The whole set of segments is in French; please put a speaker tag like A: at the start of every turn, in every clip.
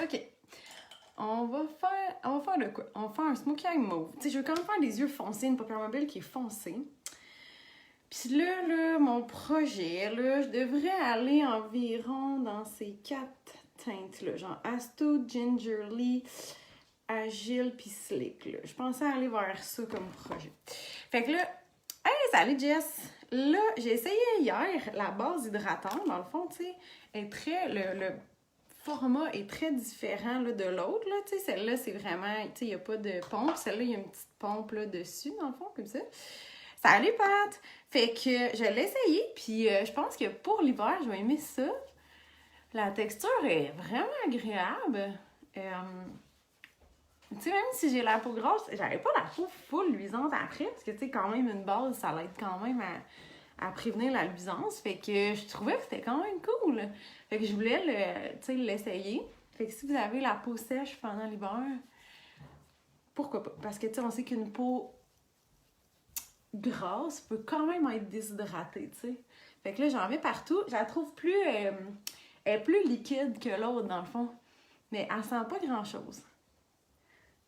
A: OK. On va faire de quoi? On va faire un smoky eye mauve. Tu sais, je veux quand même faire des yeux foncés, une paupière mobile qui est foncée. Puis là, mon projet, là, je devrais aller environ dans ces 4 teintes-là. Genre Astute, Gingerly, Agile, puis Slick, là. Je pensais aller vers ça comme projet. Fait que là, hey, salut Jess! Là, j'ai essayé hier la base hydratante. Dans le fond, tu sais, est très... Le format est très différent là, de l'autre. Tu sais, celle-là, c'est vraiment... Tu sais, il n'y a pas de pompe. Celle-là, il y a une petite pompe là, dessus, dans le fond, comme ça. Salut, Pat! Fait que je l'ai essayé, puis je pense que pour l'hiver, je vais aimer ça. La texture est vraiment agréable. Tu sais, même si j'ai la peau grasse, j'avais pas la peau full luisante après, parce que, tu sais, quand même, une base, ça l'aide quand même à prévenir la luisance. Fait que je trouvais que c'était quand même cool. Fait que je voulais l'essayer. Fait que si vous avez la peau sèche pendant l'hiver, pourquoi pas? Parce que, tu sais, on sait qu'une peau grasse peut quand même être déshydratée, tu sais. Fait que là, j'en mets partout. Je la trouve plus... elle est plus liquide que l'autre, dans le fond. Mais elle sent pas grand-chose.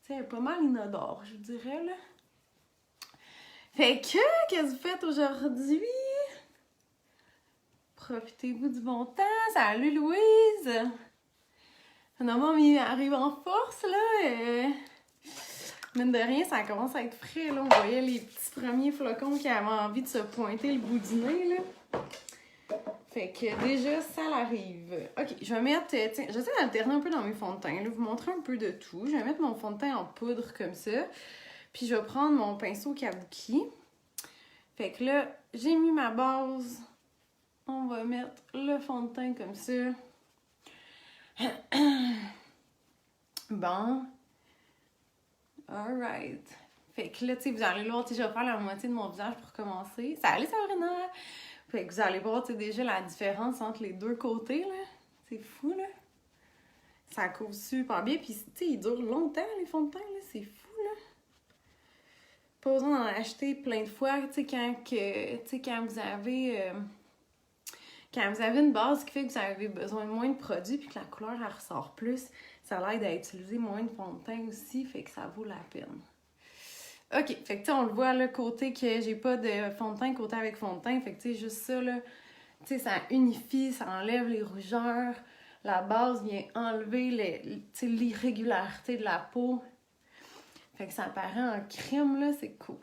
A: Tu sais, elle est pas mal inodore, je dirais, là. Fait que, qu'est-ce que vous faites aujourd'hui? Profitez-vous du bon temps. Salut, Louise! Finalement, il arrive en force, là. Mine de rien, ça commence à être frais, là. On voyait les petits premiers flocons qui avaient envie de se pointer le bout du nez, là. Fait que déjà, ça l'arrive. OK, je vais mettre... Tiens, j'essaie d'alterner un peu dans mes fonds de teint, là. Vous montrer un peu de tout. Je vais mettre mon fond de teint en poudre, comme ça. Puis je vais prendre mon pinceau kabuki. Fait que là, j'ai mis ma base. On va mettre le fond de teint comme ça. Bon. Alright. Fait que là, tu sais, vous allez voir, tu sais, je vais faire la moitié de mon visage pour commencer. Salut Sabrina! Fait que vous allez voir, tu sais, déjà la différence entre les deux côtés, là. C'est fou, là. Ça couvre super bien. Puis, tu sais, ils durent longtemps, les fonds de teint, là. C'est fou, là. Pas besoin d'en acheter plein de fois, tu sais, quand vous avez... Quand vous avez une base qui fait que vous avez besoin de moins de produits puis que la couleur, elle ressort plus, ça l'aide à utiliser moins de fond de teint aussi, fait que ça vaut la peine. OK, fait que tu sais, on le voit, là, côté que j'ai pas de fond de teint, côté avec fond de teint, fait que tu sais, juste ça, là, tu sais, ça unifie, ça enlève les rougeurs, la base vient enlever l'irrégularité de la peau. Fait que ça apparaît en crème, là, c'est cool.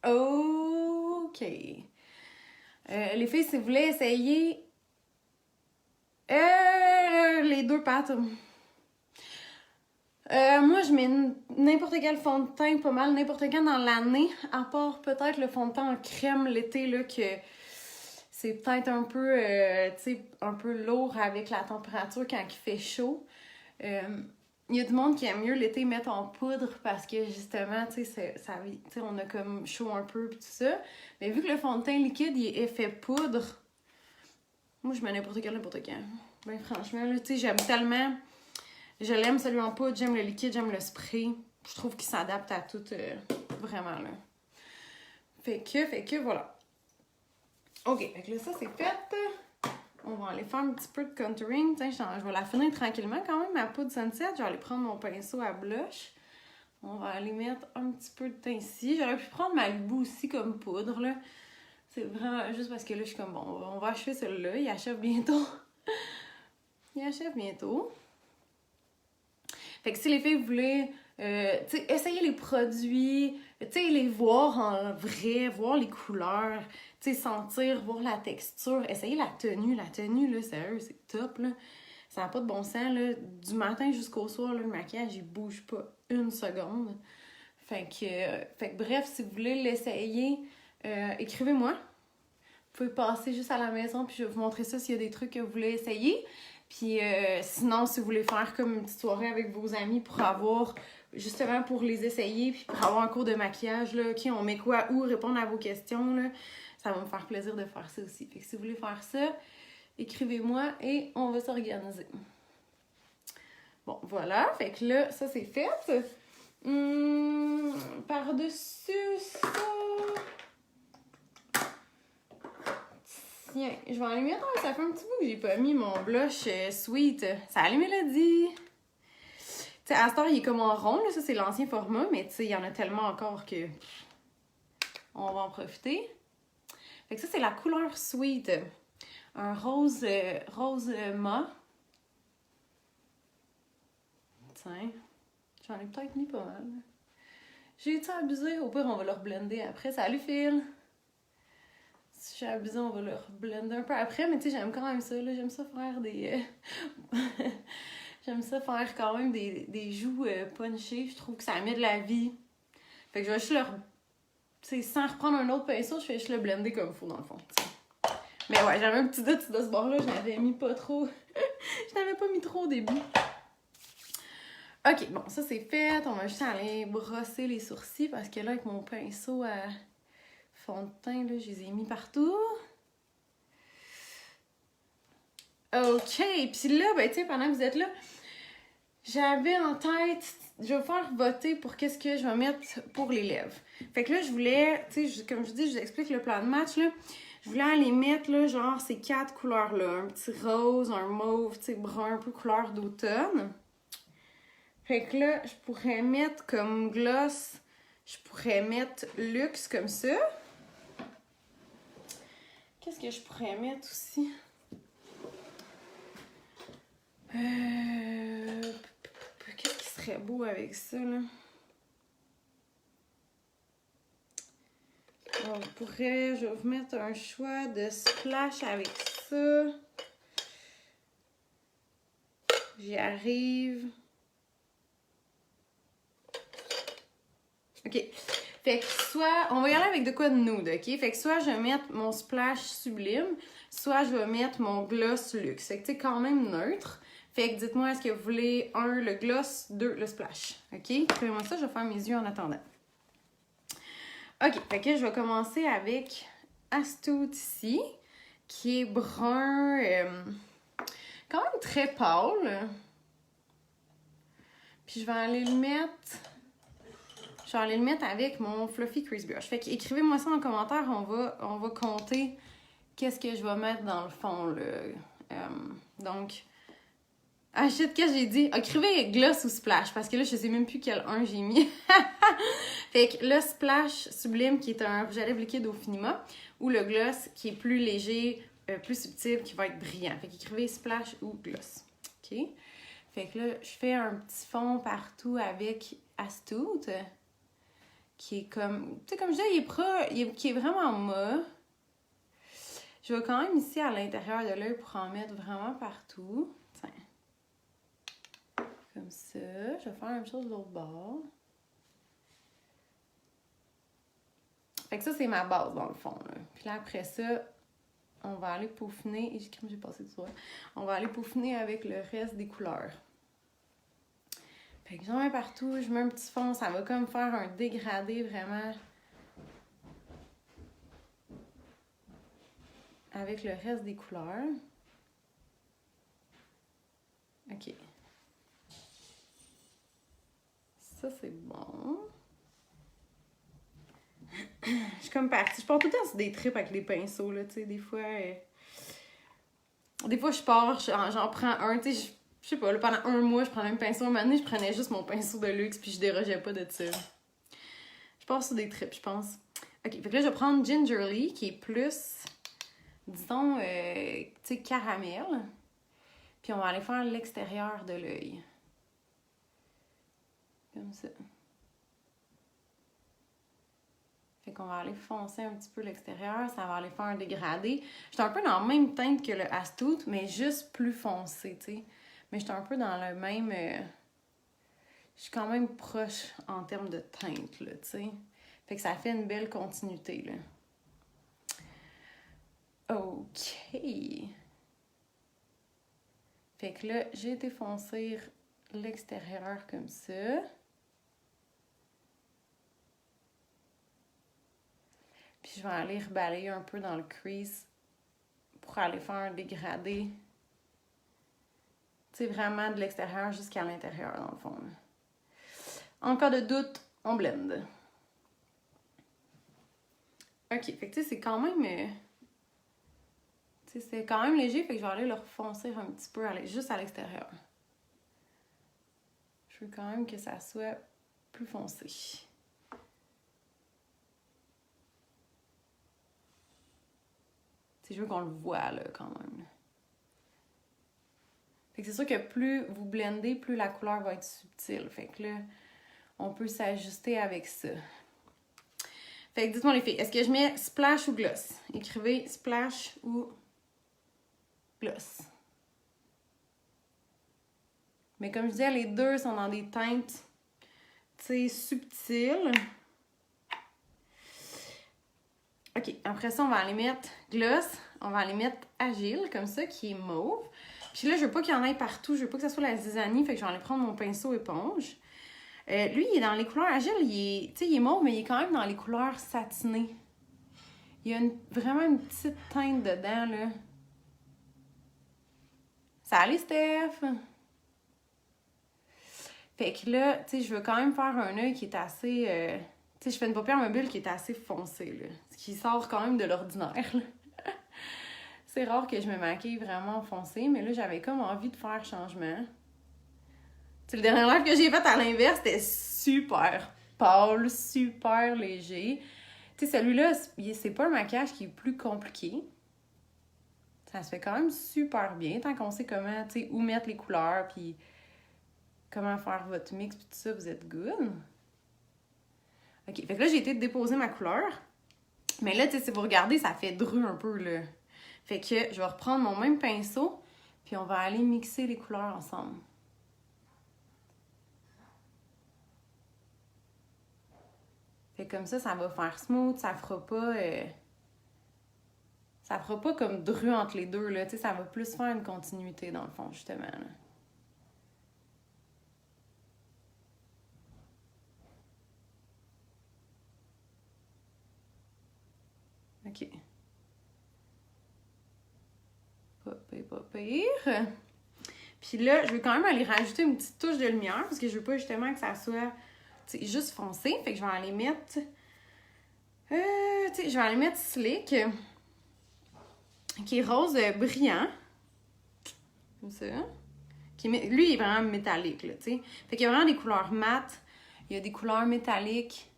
A: OK. Les filles, si vous voulez essayer les deux pâtes. Moi, je mets n'importe quel fond de teint, pas mal, n'importe quand dans l'année, à part peut-être le fond de teint en crème l'été, là, que c'est peut-être un peu, tu sais, un peu lourd avec la température quand il fait chaud. Il y a du monde qui aime mieux l'été mettre en poudre parce que justement, tu sais, on a comme chaud un peu pis tout ça. Mais vu que le fond de teint liquide, il est effet poudre, moi je mets n'importe quand. Ben franchement, là, tu sais, j'aime tellement. Je l'aime celui en poudre, j'aime le liquide, j'aime le spray. Je trouve qu'il s'adapte à tout, vraiment, là. Fait que voilà. OK, fait que là, ça c'est fait. On va aller faire un petit peu de contouring. Tiens, je vais la finir tranquillement quand même, ma poudre Sunset. Je vais aller prendre mon pinceau à blush. On va aller mettre un petit peu de teint ici. J'aurais pu prendre ma Malibu aussi comme poudre, là. C'est vraiment juste parce que là, je suis comme, bon, on va achever celui-là. Il achève bientôt. Fait que si les filles voulaient, essayer les produits, les voir en vrai, voir les couleurs, sentir, voir la texture, essayer la tenue. La tenue, là, sérieux, c'est top, là. Ça n'a pas de bon sens, là. Du matin jusqu'au soir, là, le maquillage, il bouge pas une seconde. Fait que bref, si vous voulez l'essayer, écrivez-moi. Vous pouvez passer juste à la maison, puis je vais vous montrer ça s'il y a des trucs que vous voulez essayer. Puis sinon, si vous voulez faire comme une petite soirée avec vos amis pour avoir, justement pour les essayer, puis pour avoir un cours de maquillage, là, OK, on met quoi où, répondre à vos questions, là, ça va me faire plaisir de faire ça aussi. Fait que si vous voulez faire ça, écrivez-moi et on va s'organiser. Bon, voilà, fait que là, ça c'est fait. Par-dessus ça... Tiens, je vais aller mettre... Ça fait un petit bout que j'ai pas mis mon blush Sweet. Salut Mélodie! Tu sais, à cette heure, il est comme en rond, là, ça c'est l'ancien format, mais tu sais, il y en a tellement encore que on va en profiter. Fait que ça, c'est la couleur Sweet. Un rose, rose mat. Tiens, j'en ai peut-être mis pas mal. J'ai été abusée, au pire, on va le reblender après. Salut Phil! Si j'ai abusé, on va le reblender un peu après, mais tu sais, j'aime quand même ça, là. J'aime ça faire des... J'aime ça faire quand même des joues punchées. Je trouve que ça met de la vie. Fait que je vais juste le... Tu sais, sans reprendre un autre pinceau, je fais juste le blender comme il faut, dans le fond. T'sais. Mais ouais, j'avais un petit doute de ce bord-là. Je n'avais mis pas trop... je n'avais pas mis trop au début. Ok, bon, ça c'est fait. On va juste aller brosser les sourcils parce que là, avec mon pinceau à fond de teint, là, je les ai mis partout. Ok, puis là, ben, tu sais, pendant que vous êtes là, j'avais en tête, je vais faire voter pour qu'est-ce que je vais mettre pour les lèvres. Fait que là, je voulais, tu sais, comme je dis, je vous explique le plan de match, là. Je voulais aller mettre, là, genre, ces 4 couleurs-là. Un petit rose, un mauve, tu sais, brun, un peu couleur d'automne. Fait que là, je pourrais mettre comme gloss, je pourrais mettre luxe comme ça. Qu'est-ce que je pourrais mettre aussi? Qu'est-ce qui serait beau avec ça, là? On pourrait, je vais vous mettre un choix de splash avec ça. J'y arrive. Ok. Fait que soit, on va y aller avec de quoi de nude, ok? Fait que soit je vais mettre mon splash sublime, soit je vais mettre mon gloss luxe. Fait que tu sais, quand même neutre. Fait que dites-moi, est-ce que vous voulez 1 le gloss, 2 le splash, ok? Écrivez-moi ça, je vais faire mes yeux en attendant. Ok, fait que je vais commencer avec Astute ici, qui est brun, quand même très pâle. Puis je vais aller le mettre... Je vais aller le mettre avec mon Fluffy Crease Brush. Fait que écrivez-moi ça en commentaire, on va compter qu'est-ce que je vais mettre dans le fond, là. Donc... Ah shit, qu'est-ce que j'ai dit? Écrivez gloss ou splash, parce que là, je sais même plus quel un j'ai mis. Fait que le splash sublime, qui est un rouge à lèvres liquide au finima, ou le gloss, qui est plus léger, plus subtil, qui va être brillant. Fait qu'écrivez splash ou gloss. OK? Fait que là, je fais un petit fond partout avec Astute, qui est comme... Tu sais, comme je disais, qui est vraiment mat. Je vais quand même ici à l'intérieur de l'œil pour en mettre vraiment partout. Tiens. Comme ça. Je vais faire la même chose de l'autre bord. Fait que ça, c'est ma base, dans le fond, là. Puis là, après ça, on va aller peaufiner... Et j'ai passé du doigt. On va aller peaufiner avec le reste des couleurs. Fait que j'en mets partout. Je mets un petit fond. Ça va comme faire un dégradé, vraiment... avec le reste des couleurs. OK. Ça, c'est bon. Je suis comme partie. Je pars tout le temps sur des trips avec les pinceaux, là, tu sais, des fois... Des fois, je pars, j'en prends un, tu sais, je sais pas, là, pendant un mois, je prenais un pinceau. Un moment donné, je prenais juste mon pinceau de luxe, puis je dérogeais pas de ça. Je pars sur des trips, je pense. OK, fait que là, je vais prendre Gingerly, qui est plus, disons, tu sais, caramel. Puis on va aller faire l'extérieur de l'œil. Comme ça. Fait qu'on va aller foncer un petit peu l'extérieur. Ça va aller faire un dégradé. J'étais un peu dans la même teinte que le Astute, mais juste plus foncé, tu sais. Mais j'étais un peu dans le même... Je suis quand même proche en termes de teinte, là, tu sais. Fait que ça fait une belle continuité, là. OK. Fait que là, j'ai été foncer l'extérieur comme ça. Puis je vais aller rebalayer un peu dans le crease pour aller faire un dégradé. Tu sais, vraiment de l'extérieur jusqu'à l'intérieur, dans le fond, là. En cas de doute, on blende. OK, fait que tu sais, c'est quand même... Tu sais, c'est quand même léger, fait que je vais aller le refoncer un petit peu, juste à l'extérieur. Je veux quand même que ça soit plus foncé. Je veux qu'on le voit, là, quand même. Fait que c'est sûr que plus vous blendez, plus la couleur va être subtile. Fait que là, on peut s'ajuster avec ça. Fait que dites-moi les filles, est-ce que je mets splash ou gloss? Écrivez splash ou gloss. Mais comme je disais, les deux sont dans des teintes, tu sais, subtiles. OK, après ça, on va aller mettre gloss. On va aller mettre agile, comme ça, qui est mauve. Puis là, je veux pas qu'il y en ait partout. Je veux pas que ça soit la zizanie. Fait que je vais aller prendre mon pinceau éponge. Lui, il est dans les couleurs agile. Il est mauve, mais il est quand même dans les couleurs satinées. Il y a vraiment une petite teinte dedans, là. Salut, Steph! Fait que là, tu sais, je veux quand même faire un œil qui est assez... tu sais, je fais une paupière mobile qui est assez foncée, là. Ce qui sort quand même de l'ordinaire, là. C'est rare que je me maquille vraiment foncé, mais là, j'avais comme envie de faire changement. Tu sais, le dernier live que j'ai fait à l'inverse, c'était super pâle, super léger. Tu sais, celui-là, c'est pas un maquillage qui est plus compliqué. Ça se fait quand même super bien, tant qu'on sait comment, tu sais, où mettre les couleurs, puis comment faire votre mix, puis tout ça, vous êtes good. OK, fait que là, j'ai été déposer ma couleur. Mais là, tu sais, si vous regardez, ça fait dru un peu, là. Fait que je vais reprendre mon même pinceau, puis on va aller mixer les couleurs ensemble. Fait que comme ça va faire smooth, ça fera pas comme dru entre les deux, là. Tu sais, ça va plus faire une continuité, dans le fond, justement, là. OK. Pas pire. Puis là, je vais quand même aller rajouter une petite touche de lumière parce que je veux pas justement que ça soit juste foncé. Fait que je vais aller mettre... je vais aller mettre Slick, qui est rose brillant. Comme ça. Lui, il est vraiment métallique, là, tu sais. Fait qu'il y a vraiment des couleurs mates. Il y a des couleurs métalliques.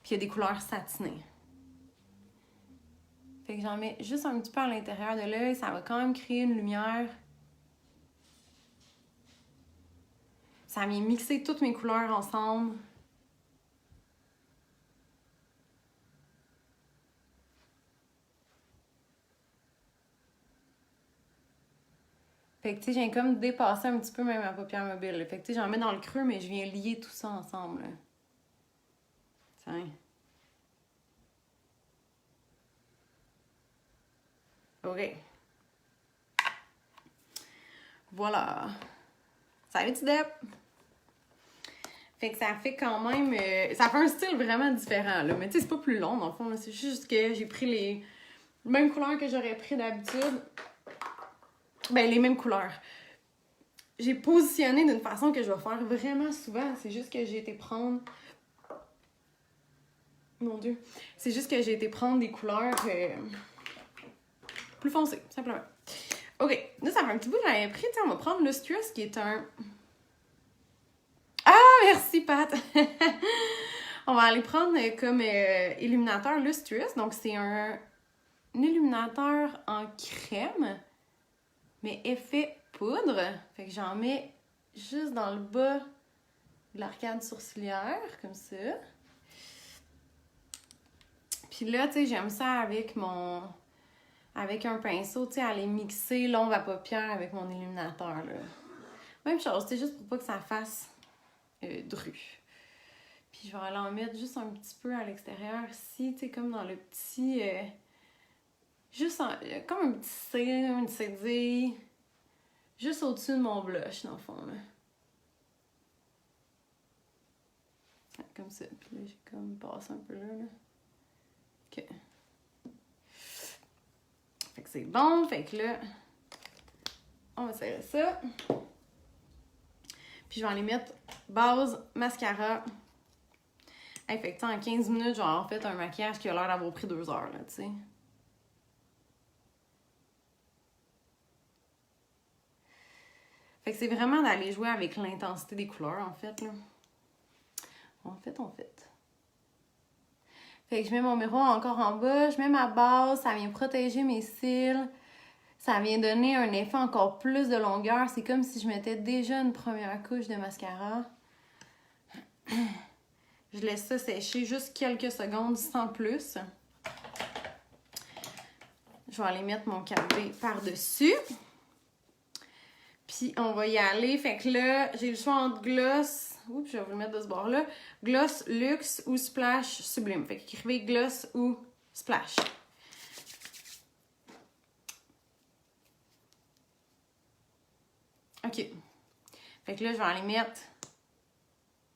A: Puis il y a des couleurs satinées. Fait que j'en mets juste un petit peu à l'intérieur de l'œil. Ça va quand même créer une lumière. Ça vient mixer toutes mes couleurs ensemble. Fait que tu sais, j'ai comme dépassé un petit peu même ma paupière mobile. Là. Fait que tu sais, j'en mets dans le creux, mais je viens lier tout ça ensemble. Là. Tiens. OK. Voilà. Salut, Tidep! Fait que ça fait quand même... ça fait un style vraiment différent, là. Mais tu sais, c'est pas plus long, dans le fond. C'est juste que j'ai pris les mêmes couleurs que j'aurais pris d'habitude. Ben, les mêmes couleurs. J'ai positionné d'une façon que je vais faire vraiment souvent. C'est juste que j'ai été prendre... Mon Dieu. C'est juste que j'ai été prendre des couleurs plus foncées, simplement. OK. Là, ça fait un petit bout que j'avais pris. Tiens, on va prendre Lustrous, qui est un... Ah, merci, Pat! On va aller prendre comme illuminateur Lustrous. Donc, c'est un illuminateur en crème, mais effet poudre. Fait que j'en mets juste dans le bas de l'arcade sourcilière, comme ça. Puis là, tu sais, j'aime ça avec un pinceau, tu sais, aller mixer l'ombre à paupières avec mon illuminateur, là. Même chose, c'est juste pour pas que ça fasse dru. Puis je vais aller en mettre juste un petit peu à l'extérieur ici, tu sais, comme dans le petit... comme un petit cire, une cédille. Juste au-dessus de mon blush, dans le fond, là. Comme ça. Puis là, j'ai comme passé un peu là. OK. Fait que c'est bon. Fait que là, on va serrer ça. Puis je vais aller mettre base, mascara. Hey, fait que en 15 minutes, genre, en fait, un maquillage qui a l'air d'avoir pris 2 heures, là, tu sais. Fait que c'est vraiment d'aller jouer avec l'intensité des couleurs, en fait, là. En fait. Fait que je mets mon miroir encore en bas, je mets ma base, ça vient protéger mes cils. Ça vient donner un effet encore plus de longueur. C'est comme si je mettais déjà une première couche de mascara. Je laisse ça sécher juste quelques secondes sans plus. Je vais aller mettre mon café par-dessus. Puis on va y aller. Fait que là, j'ai le choix entre gloss. Oups, je vais vous le mettre de ce bord-là. Gloss Luxe ou Splash Sublime. Fait qu'écrivez gloss ou splash. OK. Fait que là, je vais aller mettre.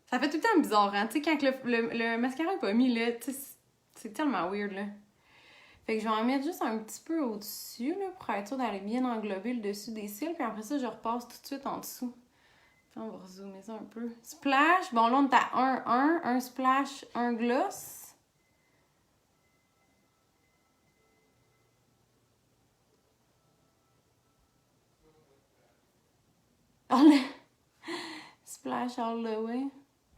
A: Ça fait tout le temps bizarre, hein? Tu sais, quand le mascara n'est pas mis, là, tu sais, c'est tellement weird, là. Fait que je vais en mettre juste un petit peu au-dessus, là, pour être sûr d'aller bien englober le dessus des cils. Puis après ça, je repasse tout de suite en dessous. Puis on va rezoomer ça un peu. Splash. Bon, là, on est à un splash, un gloss. Oh, splash all the way.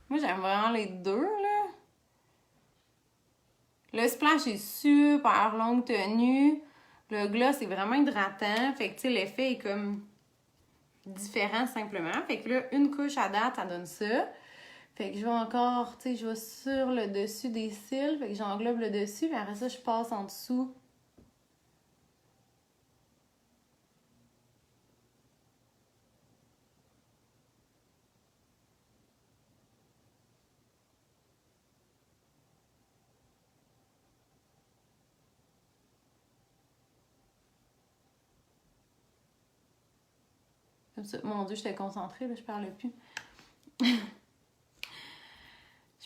A: Moi, j'aime vraiment les deux, là. Le splash est super longue tenue. Le gloss est vraiment hydratant. Fait que, tu sais, l'effet est comme différent simplement. Fait que là, une couche à date, ça donne ça. Fait que je vais encore, tu sais, je vais sur le dessus des cils. Fait que j'englobe le dessus. Puis après ça, je passe en dessous. Comme ça. Mon Dieu, j'étais concentrée, là, je parlais plus. Je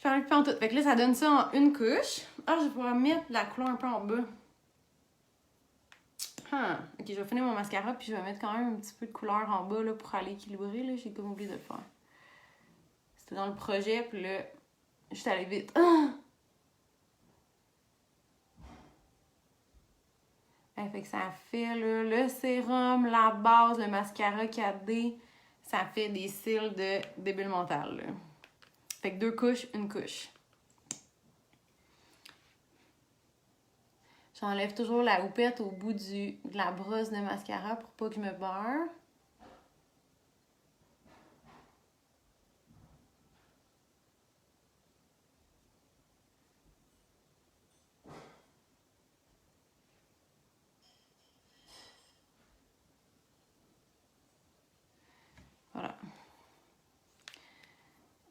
A: parlais plus en tout. Fait que là, ça donne ça en une couche. Ah, je vais pouvoir mettre la couleur un peu en bas. Ok, je vais finir mon mascara, puis je vais mettre quand même un petit peu de couleur en bas, là, pour aller équilibrer, là. J'ai comme oublié de le faire. C'était dans le projet, puis là, je suis allée vite. Fait que ça fait là, le sérum, la base, le mascara 4D, ça fait des cils de débile mental. Là. Fait que 2 couches, une couche. J'enlève toujours la houppette au bout de la brosse de mascara pour pas que je me beurre. Voilà.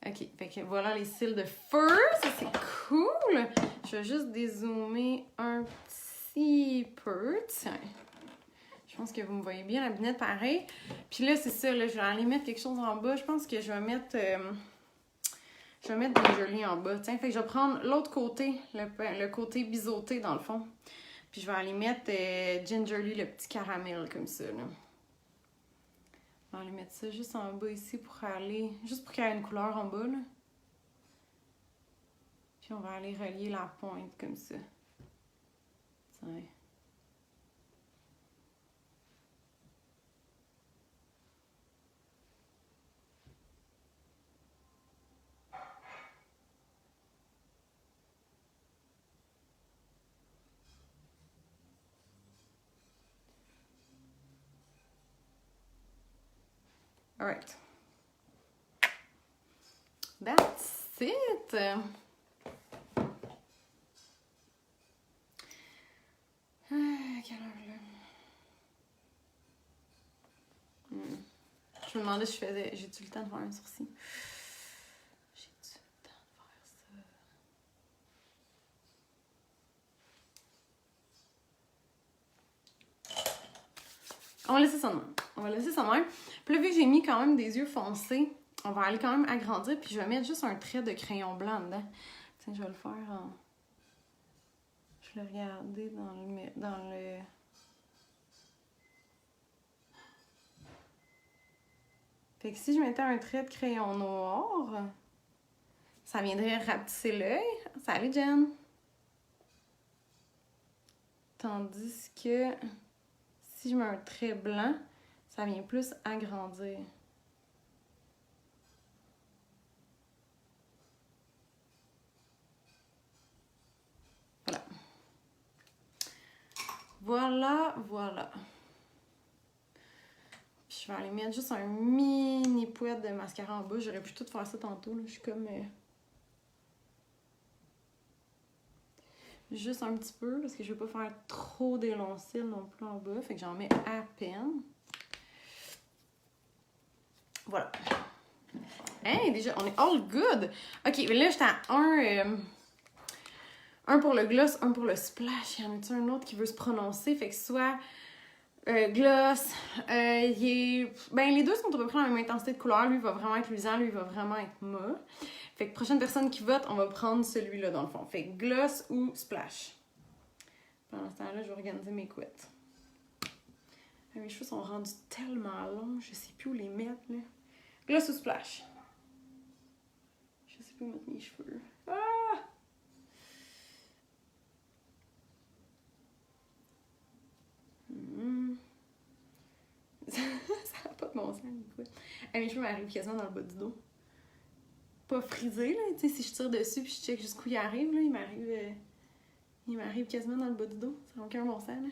A: Ok, fait que voilà les cils de feu, ça c'est cool! Je vais juste dézoomer un petit peu, tiens. Je pense que vous me voyez bien, la binette pareil. Puis là, c'est ça, là, je vais aller mettre quelque chose en bas. Je pense que je vais mettre Gingerly en bas. Tiens, fait que je vais prendre l'autre côté, le côté biseauté dans le fond. Puis je vais aller mettre Gingerly, le petit caramel comme ça, là. Je vais aller mettre ça juste en bas ici pour aller... Juste pour qu'il y ait une couleur en bas, là. Puis on va aller relier la pointe comme ça. Tiens. Alright. That's it! Quelle heure là? Je me demandais si je faisais... J'ai-tu le temps de faire un sourcil? J'ai-tu le temps de faire ça? On va laisser ça de même. On va laisser ça de même. Puis là, vu que j'ai mis quand même des yeux foncés, on va aller quand même agrandir. Puis je vais mettre juste un trait de crayon blanc dedans. Tiens, je vais le faire en... Je vais le regarder dans le... Fait que si je mettais un trait de crayon noir, ça viendrait rapetisser l'œil. Salut, Jen! Tandis que si je mets un trait blanc, ça vient plus agrandir. Voilà, voilà. Puis je vais aller mettre juste un mini pouet de mascara en bas. J'aurais pu tout faire ça tantôt, là. Je suis comme... juste un petit peu, parce que je veux pas faire trop des longs cils non plus en bas. Fait que j'en mets à peine. Voilà. Hey, déjà, on est all good! Ok, mais là, j'étais à un pour le gloss, un pour le splash. Il y en a-tu un autre qui veut se prononcer? Fait que soit gloss, ben les deux sont à peu près la même intensité de couleur. Lui, il va vraiment être luisant, lui, il va vraiment être mat. Fait que prochaine personne qui vote, on va prendre celui-là dans le fond. Fait que gloss ou splash. Pendant ce temps-là, je vais organiser mes couettes. Mes cheveux sont rendus tellement longs, je sais plus où les mettre, là. Gloss ou splash? Je sais plus où mettre mes cheveux. Ah! Ça n'a pas de bon sens, les couettes. Mes cheveux m'arrivent quasiment dans le bas du dos. Pas frisé, là. Tu sais, si je tire dessus puis je check jusqu'où il arrive, là, il m'arrive quasiment dans le bas du dos. Ça n'a aucun bon sens, là.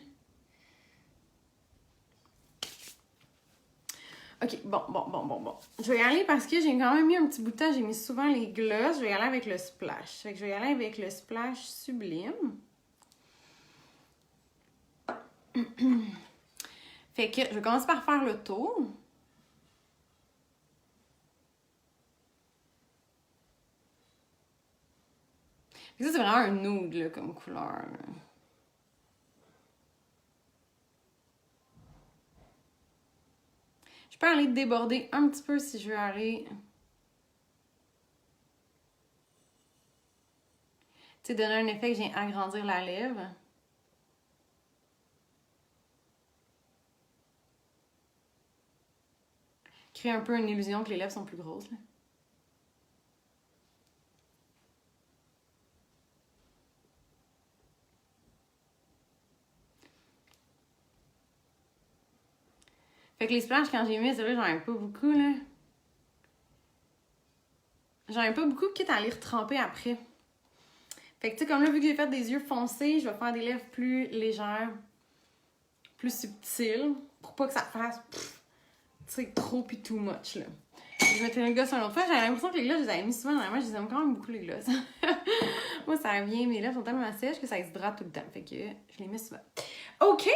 A: Ok, bon. Je vais y aller parce que j'ai quand même mis un petit bout de temps. J'ai mis souvent les gloss. Je vais y aller avec le splash. Fait que je vais y aller avec le splash sublime. Fait que je vais commencer par faire le tour. Fait que ça, c'est vraiment un nude, là, comme couleur, là. Je peux aller déborder un petit peu si je veux aller... Tu sais, donner un effet que je viens agrandir la lèvre. Créer un peu une illusion que les lèvres sont plus grosses, là. Fait que les splashes, quand j'ai mis, c'est vrai, j'en ai pas beaucoup, là. J'en ai pas beaucoup, quitte à les retremper après. Fait que, tu sais, comme là, vu que j'ai fait des yeux foncés, je vais faire des lèvres plus légères, plus subtiles, pour pas que ça fasse, tu sais, trop pis too much, là. Je mettais le gloss une autre fois, j'avais l'impression que les gloss, je les avais mis souvent dans la main, je les aime quand même beaucoup, les gloss. Moi, ça vient, mes lèvres sont tellement sèches que ça exhydrate tout le temps, fait que je les mets souvent. OK!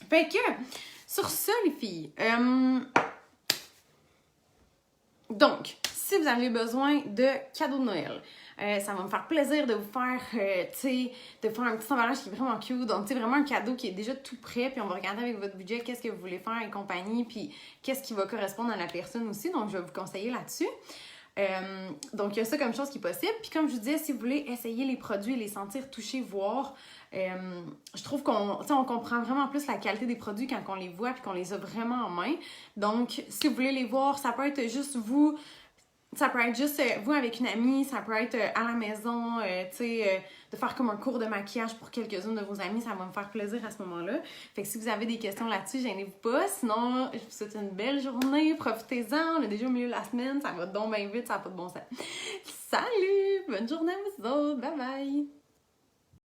A: Fait que, sur ça, les filles, donc, si vous avez besoin de cadeaux de Noël, ça va me faire plaisir de vous faire, tu sais, de faire un petit emballage qui est vraiment cute. Donc, tu sais, vraiment un cadeau qui est déjà tout prêt. Puis, on va regarder avec votre budget qu'est-ce que vous voulez faire et compagnie. Puis, qu'est-ce qui va correspondre à la personne aussi. Donc, je vais vous conseiller là-dessus. Donc, il y a ça comme chose qui est possible. Puis, comme je vous disais, si vous voulez essayer les produits, les sentir, toucher, voir, je trouve on comprend vraiment plus la qualité des produits quand on les voit puis qu'on les a vraiment en main. Donc, si vous voulez les voir, ça peut être juste vous... Ça peut être juste vous avec une amie, ça peut être à la maison, tu sais, de faire comme un cours de maquillage pour quelques-unes de vos amis, ça va me faire plaisir à ce moment-là. Fait que si vous avez des questions là-dessus, gênez-vous pas. Sinon, je vous souhaite une belle journée, profitez-en, on est déjà au milieu de la semaine, ça va donc bien vite, ça n'a pas de bon sens. Salut! Bonne journée à vous autres, bye bye!